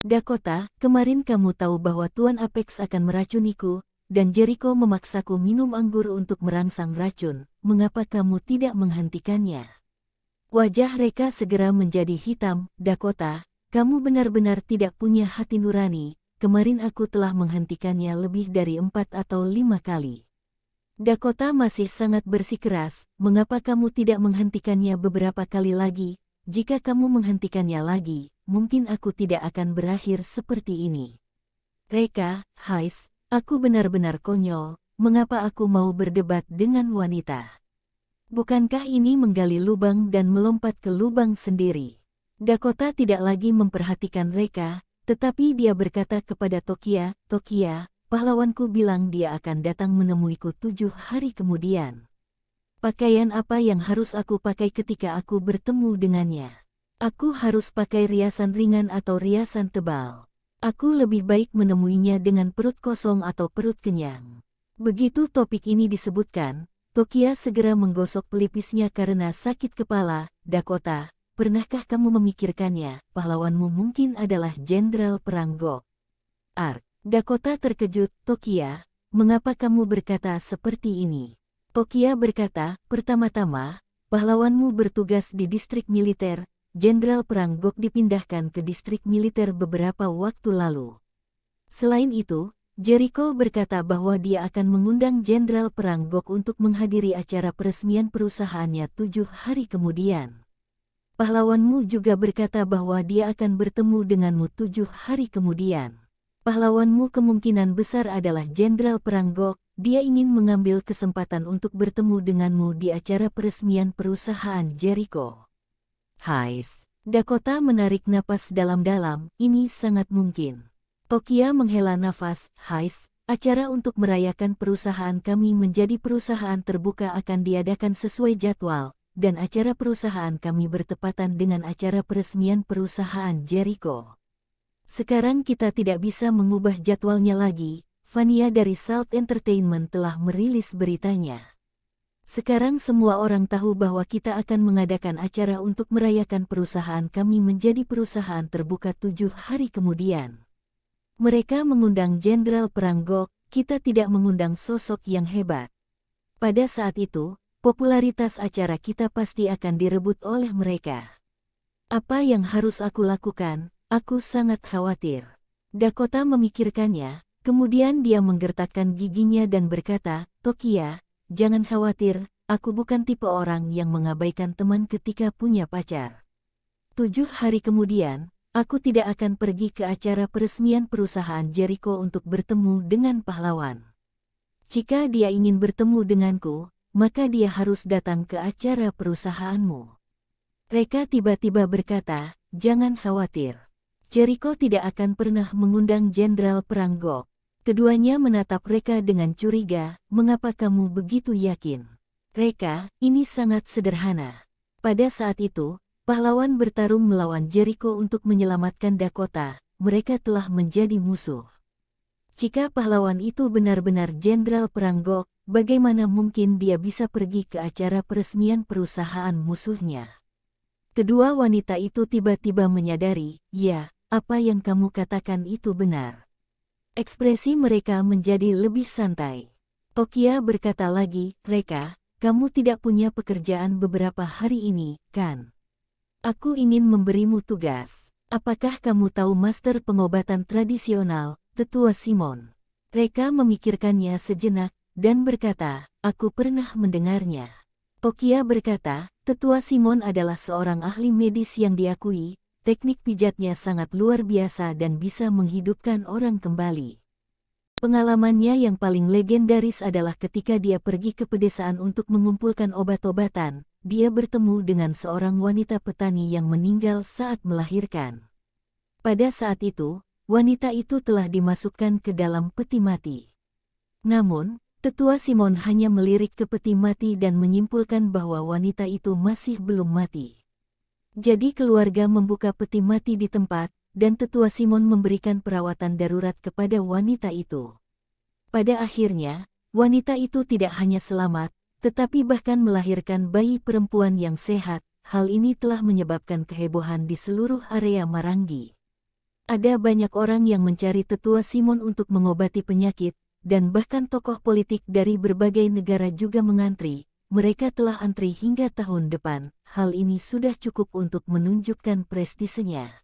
Dakota, kemarin kamu tahu bahwa Tuan Apex akan meracuniku, dan Jericho memaksaku minum anggur untuk merangsang racun. Mengapa kamu tidak menghentikannya? Wajah Reka segera menjadi hitam. Dakota, kamu benar-benar tidak punya hati nurani. Kemarin aku telah menghentikannya lebih dari 4 atau 5 kali. Dakota masih sangat bersikeras. Mengapa kamu tidak menghentikannya beberapa kali lagi? Jika kamu menghentikannya lagi, mungkin aku tidak akan berakhir seperti ini. Reka, Hais, aku benar-benar konyol. Mengapa aku mau berdebat dengan wanita? Bukankah ini menggali lubang dan melompat ke lubang sendiri? Dakota tidak lagi memperhatikan Reka, tetapi dia berkata kepada Tokia, Tokia, pahlawanku bilang dia akan datang menemuiku 7 hari kemudian. Pakaian apa yang harus aku pakai ketika aku bertemu dengannya? Aku harus pakai riasan ringan atau riasan tebal. Aku lebih baik menemuinya dengan perut kosong atau perut kenyang. Begitu topik ini disebutkan, Tokia segera menggosok pelipisnya karena sakit kepala. Dakota, pernahkah kamu memikirkannya? Pahlawanmu mungkin adalah Jenderal Perang Gok. Dakota terkejut. Tokia, mengapa kamu berkata seperti ini? Tokia berkata, pertama-tama, pahlawanmu bertugas di distrik militer. Jenderal Perang Gok dipindahkan ke distrik militer beberapa waktu lalu. Selain itu, Jericho berkata bahwa dia akan mengundang Jenderal Perang Gok untuk menghadiri acara peresmian perusahaannya 7 hari kemudian. Pahlawanmu juga berkata bahwa dia akan bertemu denganmu 7 hari kemudian. Pahlawanmu kemungkinan besar adalah Jenderal Perang Gok. Dia ingin mengambil kesempatan untuk bertemu denganmu di acara peresmian perusahaan Jericho. Hais. Dakota menarik napas dalam-dalam. Ini sangat mungkin. Tokia menghela nafas. Hais, acara untuk merayakan perusahaan kami menjadi perusahaan terbuka akan diadakan sesuai jadwal, dan acara perusahaan kami bertepatan dengan acara peresmian perusahaan Jericho. Sekarang kita tidak bisa mengubah jadwalnya lagi. Vania dari Salt Entertainment telah merilis beritanya. Sekarang semua orang tahu bahwa kita akan mengadakan acara untuk merayakan perusahaan kami menjadi perusahaan terbuka 7 hari kemudian. Mereka mengundang Jenderal Perang Gok, kita tidak mengundang sosok yang hebat. Pada saat itu, popularitas acara kita pasti akan direbut oleh mereka. Apa yang harus aku lakukan? Aku sangat khawatir. Dakota memikirkannya, kemudian dia menggertakkan giginya dan berkata, Tokia, jangan khawatir, aku bukan tipe orang yang mengabaikan teman ketika punya pacar. 7 hari kemudian, aku tidak akan pergi ke acara peresmian perusahaan Jericho untuk bertemu dengan pahlawan. Jika dia ingin bertemu denganku, maka dia harus datang ke acara perusahaanmu. Reka tiba-tiba berkata, jangan khawatir. Jericho tidak akan pernah mengundang Jenderal Perang Gok. Keduanya menatap Reka dengan curiga. Mengapa kamu begitu yakin? Reka, ini sangat sederhana. Pada saat itu, pahlawan bertarung melawan Jericho untuk menyelamatkan Dakota. Mereka telah menjadi musuh. Jika pahlawan itu benar-benar Jenderal Perang Gok, bagaimana mungkin dia bisa pergi ke acara peresmian perusahaan musuhnya? Kedua wanita itu tiba-tiba menyadari, ya, apa yang kamu katakan itu benar. Ekspresi mereka menjadi lebih santai. Tokia berkata lagi, Reka, kamu tidak punya pekerjaan beberapa hari ini, kan? Aku ingin memberimu tugas. Apakah kamu tahu master pengobatan tradisional, Tetua Simon? Reka memikirkannya sejenak, dan berkata, aku pernah mendengarnya. Tokia berkata, Tetua Simon adalah seorang ahli medis yang diakui. Teknik pijatnya sangat luar biasa dan bisa menghidupkan orang kembali. Pengalamannya yang paling legendaris adalah ketika dia pergi ke pedesaan untuk mengumpulkan obat-obatan. Dia bertemu dengan seorang wanita petani yang meninggal saat melahirkan. Pada saat itu, wanita itu telah dimasukkan ke dalam peti mati. Namun, Tetua Simon hanya melirik ke peti mati dan menyimpulkan bahwa wanita itu masih belum mati. Jadi keluarga membuka peti mati di tempat, dan Tetua Simon memberikan perawatan darurat kepada wanita itu. Pada akhirnya, wanita itu tidak hanya selamat, tetapi bahkan melahirkan bayi perempuan yang sehat. Hal ini telah menyebabkan kehebohan di seluruh area Marangi. Ada banyak orang yang mencari tetua Simon untuk mengobati penyakit, dan bahkan tokoh politik dari berbagai negara juga mengantri. Mereka telah antri hingga tahun depan. Hal ini sudah cukup untuk menunjukkan prestisenya.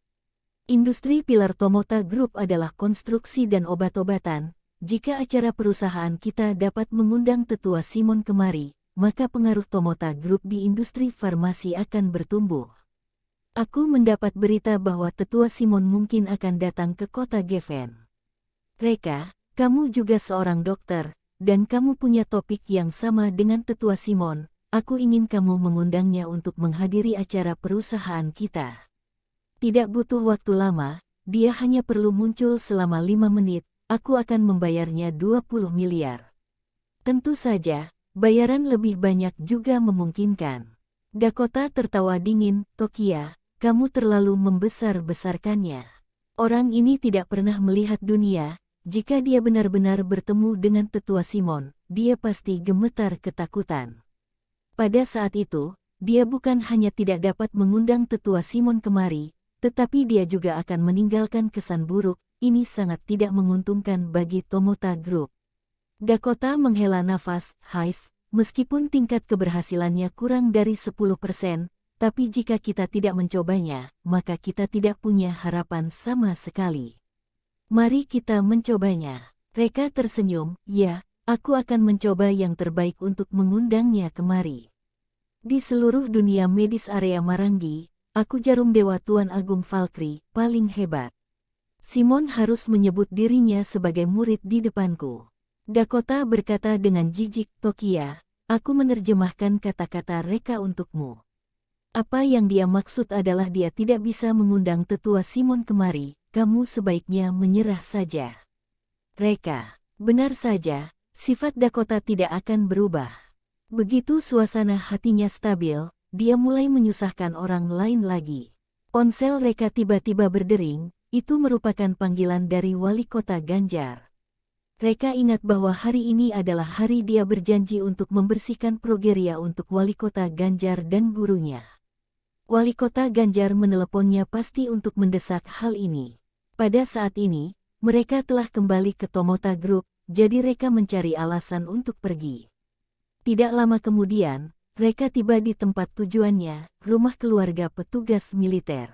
Industri pilar Tomota Group adalah konstruksi dan obat-obatan. Jika acara perusahaan kita dapat mengundang tetua Simon kemari, maka pengaruh Tomota Group di industri farmasi akan bertumbuh. Aku mendapat berita bahwa tetua Simon mungkin akan datang ke kota Geffen. Reka, kamu juga seorang dokter, dan kamu punya topik yang sama dengan tetua Simon. Aku ingin kamu mengundangnya untuk menghadiri acara perusahaan kita. Tidak butuh waktu lama, dia hanya perlu muncul selama 5 menit, aku akan membayarnya 20 miliar. Tentu saja, bayaran lebih banyak juga memungkinkan. Dakota tertawa dingin. Tokia, kamu terlalu membesar-besarkannya. Orang ini tidak pernah melihat dunia. Jika dia benar-benar bertemu dengan tetua Simon, dia pasti gemetar ketakutan. Pada saat itu, dia bukan hanya tidak dapat mengundang tetua Simon kemari, tetapi dia juga akan meninggalkan kesan buruk. Ini sangat tidak menguntungkan bagi Tomota Group. Dakota menghela nafas. Meskipun tingkat keberhasilannya kurang dari 10%, tapi jika kita tidak mencobanya, maka kita tidak punya harapan sama sekali. Mari kita mencobanya. Reka tersenyum. Ya, aku akan mencoba yang terbaik untuk mengundangnya kemari. Di seluruh dunia medis area Marangi, aku jarum dewa Tuan Agung Valkyrie, paling hebat. Simon harus menyebut dirinya sebagai murid di depanku. Dakota berkata dengan jijik. Tokia, aku menerjemahkan kata-kata Reka untukmu. Apa yang dia maksud adalah dia tidak bisa mengundang tetua Simon kemari, kamu sebaiknya menyerah saja. Reka, benar saja, sifat Dakota tidak akan berubah. Begitu suasana hatinya stabil, dia mulai menyusahkan orang lain lagi. Ponsel Reka tiba-tiba berdering, itu merupakan panggilan dari wali kota Ganjar. Reka ingat bahwa hari ini adalah hari dia berjanji untuk membersihkan progeria untuk wali kota Ganjar dan gurunya. Wali kota Ganjar meneleponnya pasti untuk mendesak hal ini. Pada saat ini, mereka telah kembali ke Tomota Group, jadi Reka mencari alasan untuk pergi. Tidak lama kemudian, Reka tiba di tempat tujuannya, rumah keluarga petugas militer.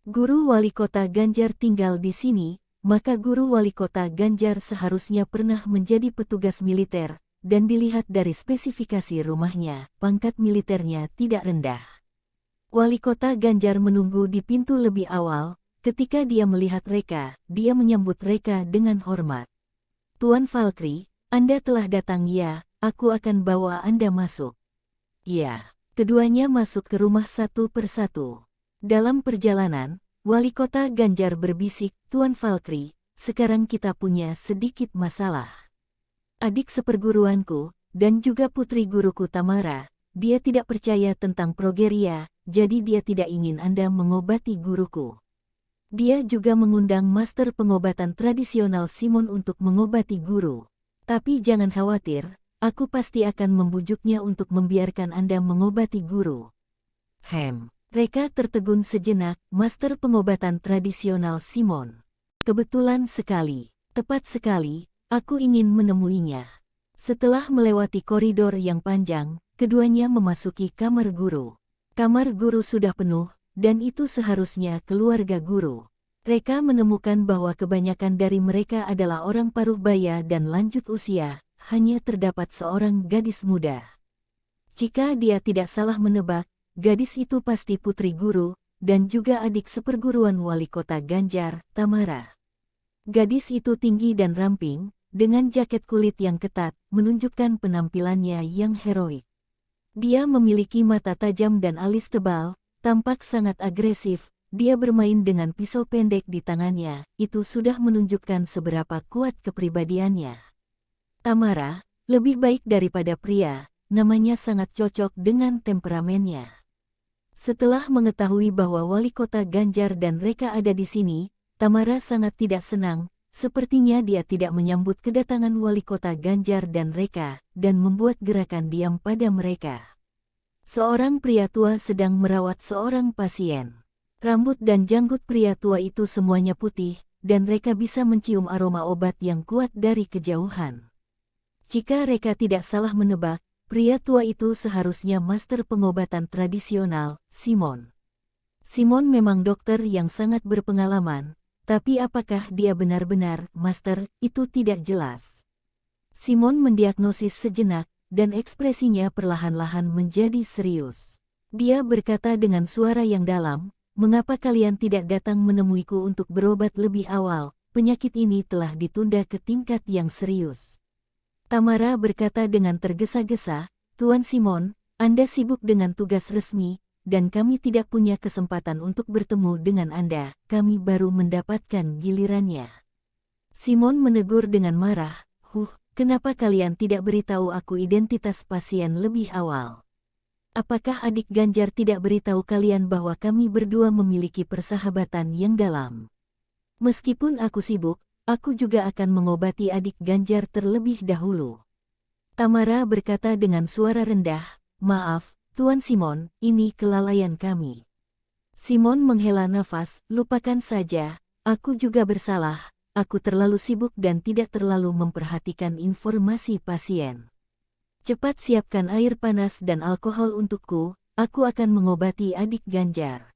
Guru wali kota Ganjar tinggal di sini, maka guru wali kota Ganjar seharusnya pernah menjadi petugas militer, dan dilihat dari spesifikasi rumahnya, pangkat militernya tidak rendah. Wali kota Ganjar menunggu di pintu lebih awal. Ketika dia melihat Reka, dia menyambut Reka dengan hormat. Tuan Valkyrie, Anda telah datang. Ya, aku akan bawa Anda masuk. Ya, keduanya masuk ke rumah satu persatu. Dalam perjalanan, wali kota Ganjar berbisik. Tuan Valkyrie, sekarang kita punya sedikit masalah. Adik seperguruanku, dan juga putri guruku Tamara, dia tidak percaya tentang progeria, jadi dia tidak ingin Anda mengobati guruku. Dia juga mengundang master pengobatan tradisional Simon untuk mengobati guru. Tapi jangan khawatir, aku pasti akan membujuknya untuk membiarkan Anda mengobati guru. Reka tertegun sejenak. Master pengobatan tradisional Simon. Kebetulan sekali, tepat sekali, aku ingin menemuinya. Setelah melewati koridor yang panjang, keduanya memasuki kamar guru. Kamar guru sudah penuh, dan itu seharusnya keluarga guru. Reka menemukan bahwa kebanyakan dari mereka adalah orang paruh baya dan lanjut usia, hanya terdapat seorang gadis muda. Jika dia tidak salah menebak, gadis itu pasti putri guru, dan juga adik seperguruan wali kota Ganjar, Tamara. Gadis itu tinggi dan ramping, dengan jaket kulit yang ketat, menunjukkan penampilannya yang heroik. Dia memiliki mata tajam dan alis tebal, tampak sangat agresif. Dia bermain dengan pisau pendek di tangannya, itu sudah menunjukkan seberapa kuat kepribadiannya. Tamara, lebih baik daripada pria, namanya sangat cocok dengan temperamennya. Setelah mengetahui bahwa wali kota Ganjar dan Reka ada di sini, Tamara sangat tidak senang. Sepertinya dia tidak menyambut kedatangan wali kota Ganjar dan Reka, dan membuat gerakan diam pada mereka. Seorang pria tua sedang merawat seorang pasien. Rambut dan janggut pria tua itu semuanya putih, dan mereka bisa mencium aroma obat yang kuat dari kejauhan. Jika mereka tidak salah menebak, pria tua itu seharusnya master pengobatan tradisional, Simon. Simon memang dokter yang sangat berpengalaman, tapi apakah dia benar-benar master, itu tidak jelas. Simon mendiagnosis sejenak, dan ekspresinya perlahan-lahan menjadi serius. Dia berkata dengan suara yang dalam, "Mengapa kalian tidak datang menemuiku untuk berobat lebih awal? Penyakit ini telah ditunda ke tingkat yang serius." Tamara berkata dengan tergesa-gesa, "Tuan Simon, Anda sibuk dengan tugas resmi, dan kami tidak punya kesempatan untuk bertemu dengan Anda. Kami baru mendapatkan gilirannya." Simon menegur dengan marah, kenapa kalian tidak beritahu aku identitas pasien lebih awal? Apakah adik Ganjar tidak beritahu kalian bahwa kami berdua memiliki persahabatan yang dalam? Meskipun aku sibuk, aku juga akan mengobati adik Ganjar terlebih dahulu." Tamara berkata dengan suara rendah, "Maaf, Tuan Simon, ini kelalaian kami." Simon menghela nafas, "Lupakan saja, aku juga bersalah, aku terlalu sibuk dan tidak terlalu memperhatikan informasi pasien. Cepat siapkan air panas dan alkohol untukku, aku akan mengobati adik Ganjar."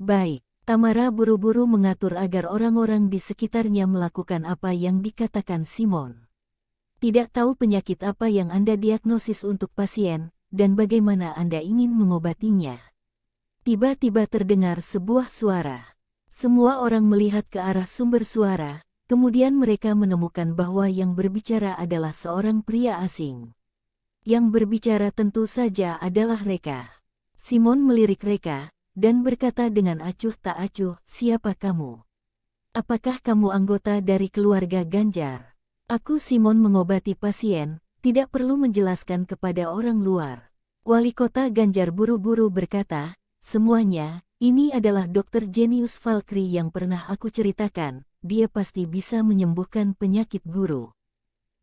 "Baik." Tamara buru-buru mengatur agar orang-orang di sekitarnya melakukan apa yang dikatakan Simon. "Tidak tahu penyakit apa yang Anda diagnosis untuk pasien, dan bagaimana Anda ingin mengobatinya." Tiba-tiba terdengar sebuah suara. Semua orang melihat ke arah sumber suara, kemudian mereka menemukan bahwa yang berbicara adalah seorang pria asing. Yang berbicara tentu saja adalah Reka. Simon melirik Reka, dan berkata dengan acuh tak acuh, "Siapa kamu? Apakah kamu anggota dari keluarga Ganjar?" "Aku Simon mengobati pasien, tidak perlu menjelaskan kepada orang luar." Wali kota Ganjar buru-buru berkata, "Semuanya, ini adalah Dr. Jenius Valkyrie yang pernah aku ceritakan, dia pasti bisa menyembuhkan penyakit guru.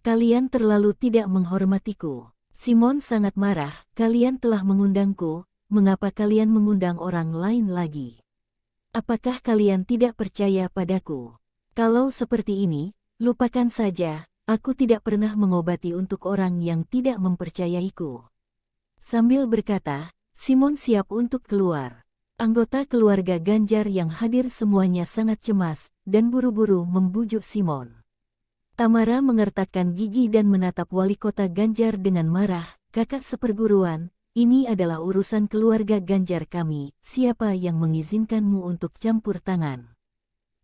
Kalian terlalu tidak menghormatiku." Simon sangat marah, "Kalian telah mengundangku, mengapa kalian mengundang orang lain lagi? Apakah kalian tidak percaya padaku? Kalau seperti ini, lupakan saja, aku tidak pernah mengobati untuk orang yang tidak mempercayaiku." Sambil berkata, Simon siap untuk keluar. Anggota keluarga Ganjar yang hadir semuanya sangat cemas, dan buru-buru membujuk Simon. Tamara mengertakkan gigi dan menatap wali kota Ganjar dengan marah, "Kakak seperguruan, ini adalah urusan keluarga Ganjar kami, siapa yang mengizinkanmu untuk campur tangan?"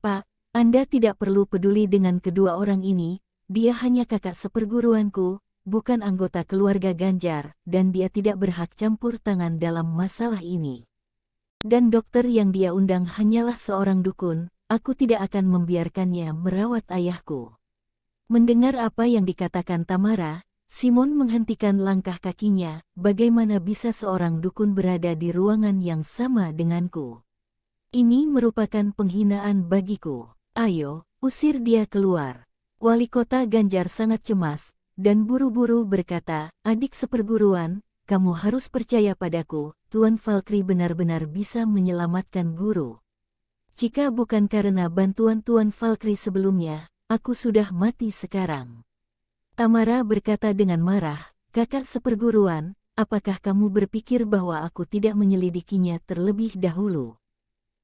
"Pak, Anda tidak perlu peduli dengan kedua orang ini, dia hanya kakak seperguruanku, bukan anggota keluarga Ganjar, dan dia tidak berhak campur tangan dalam masalah ini. Dan dokter yang dia undang hanyalah seorang dukun, aku tidak akan membiarkannya merawat ayahku." Mendengar apa yang dikatakan Tamara, Simon menghentikan langkah kakinya, "Bagaimana bisa seorang dukun berada di ruangan yang sama denganku? Ini merupakan penghinaan bagiku. Ayo, usir dia keluar." Wali kota Ganjar sangat cemas, dan buru-buru berkata, "Adik seperguruan, kamu harus percaya padaku, Tuan Valkyrie benar-benar bisa menyelamatkan guru. Jika bukan karena bantuan Tuan Valkyrie sebelumnya, aku sudah mati sekarang." Tamara berkata dengan marah, "Kakak seperguruan, apakah kamu berpikir bahwa aku tidak menyelidikinya terlebih dahulu?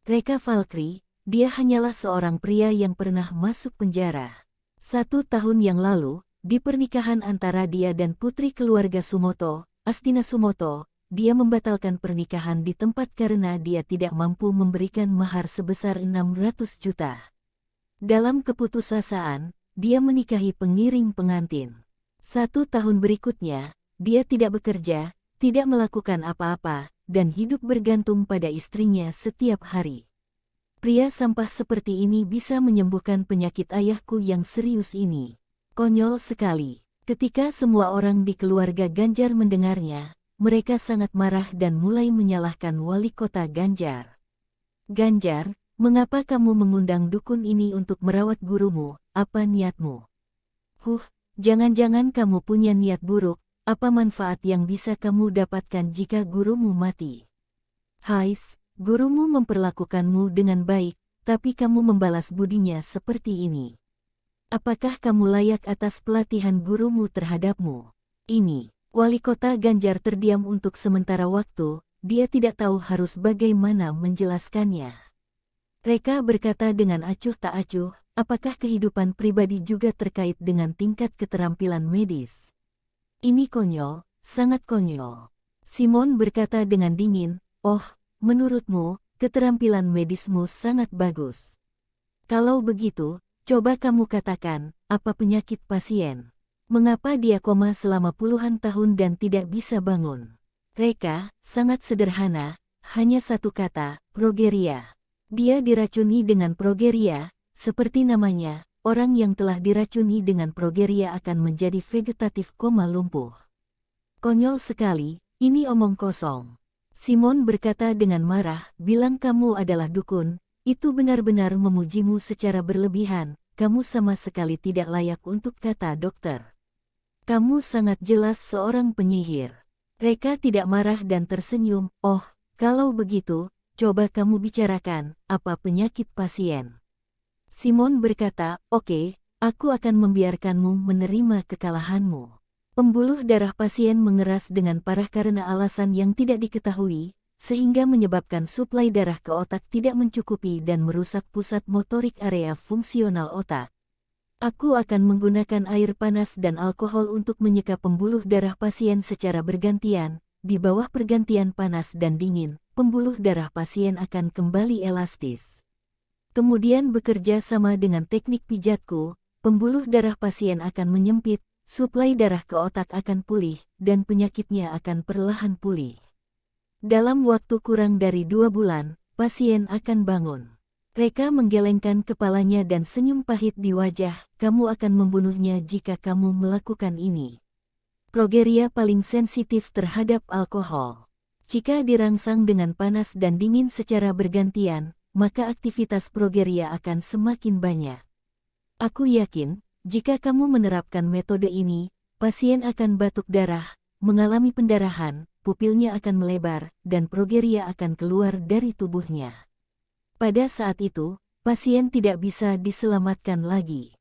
Reka Valkyrie, dia hanyalah seorang pria yang pernah masuk penjara. 1 tahun yang lalu, di pernikahan antara dia dan putri keluarga Sumoto, Astina Sumoto, dia membatalkan pernikahan di tempat karena dia tidak mampu memberikan mahar sebesar 600 juta. Dalam keputusasaan, dia menikahi pengiring pengantin. 1 tahun berikutnya, dia tidak bekerja, tidak melakukan apa-apa, dan hidup bergantung pada istrinya setiap hari. Pria sampah seperti ini bisa menyembuhkan penyakit ayahku yang serius ini. Konyol sekali." Ketika semua orang di keluarga Ganjar mendengarnya, mereka sangat marah dan mulai menyalahkan wali kota Ganjar. "Ganjar, mengapa kamu mengundang dukun ini untuk merawat gurumu? Apa niatmu? Jangan-jangan kamu punya niat buruk, apa manfaat yang bisa kamu dapatkan jika gurumu mati?" gurumu memperlakukanmu dengan baik, tapi kamu membalas budinya seperti ini. Apakah kamu layak atas pelatihan gurumu terhadapmu? Ini, Wali Kota Ganjar terdiam untuk sementara waktu, dia tidak tahu harus bagaimana menjelaskannya. Reka berkata dengan acuh tak acuh, apakah kehidupan pribadi juga terkait dengan tingkat keterampilan medis? Ini konyol, sangat konyol. Simon berkata dengan dingin, oh, menurutmu, keterampilan medismu sangat bagus. Kalau begitu, coba kamu katakan, apa penyakit pasien? Mengapa dia koma selama puluhan tahun dan tidak bisa bangun? Reka, sangat sederhana, hanya satu kata, progeria. Dia diracuni dengan progeria, seperti namanya, orang yang telah diracuni dengan progeria akan menjadi vegetatif koma lumpuh. Konyol sekali, ini omong kosong. Simon berkata dengan marah, bilang kamu adalah dukun, itu benar-benar memujimu secara berlebihan, kamu sama sekali tidak layak untuk kata dokter. Kamu sangat jelas seorang penyihir. Reka tidak marah dan tersenyum, oh, kalau begitu, coba kamu bicarakan, apa penyakit pasien. Simon berkata, oke, aku akan membiarkanmu menerima kekalahanmu. Pembuluh darah pasien mengeras dengan parah karena alasan yang tidak diketahui, sehingga menyebabkan suplai darah ke otak tidak mencukupi dan merusak pusat motorik area fungsional otak. Aku akan menggunakan air panas dan alkohol untuk menyeka pembuluh darah pasien secara bergantian. Di bawah pergantian panas dan dingin, pembuluh darah pasien akan kembali elastis. Kemudian bekerja sama dengan teknik pijatku, pembuluh darah pasien akan menyempit, suplai darah ke otak akan pulih, dan penyakitnya akan perlahan pulih. Dalam waktu kurang dari 2 bulan, pasien akan bangun. Reka menggelengkan kepalanya dan senyum pahit di wajah, kamu akan membunuhnya jika kamu melakukan ini. Progeria paling sensitif terhadap alkohol. Jika dirangsang dengan panas dan dingin secara bergantian, maka aktivitas progeria akan semakin banyak. Aku yakin, jika kamu menerapkan metode ini, pasien akan batuk darah, mengalami pendarahan, pupilnya akan melebar, dan progeria akan keluar dari tubuhnya. Pada saat itu, pasien tidak bisa diselamatkan lagi.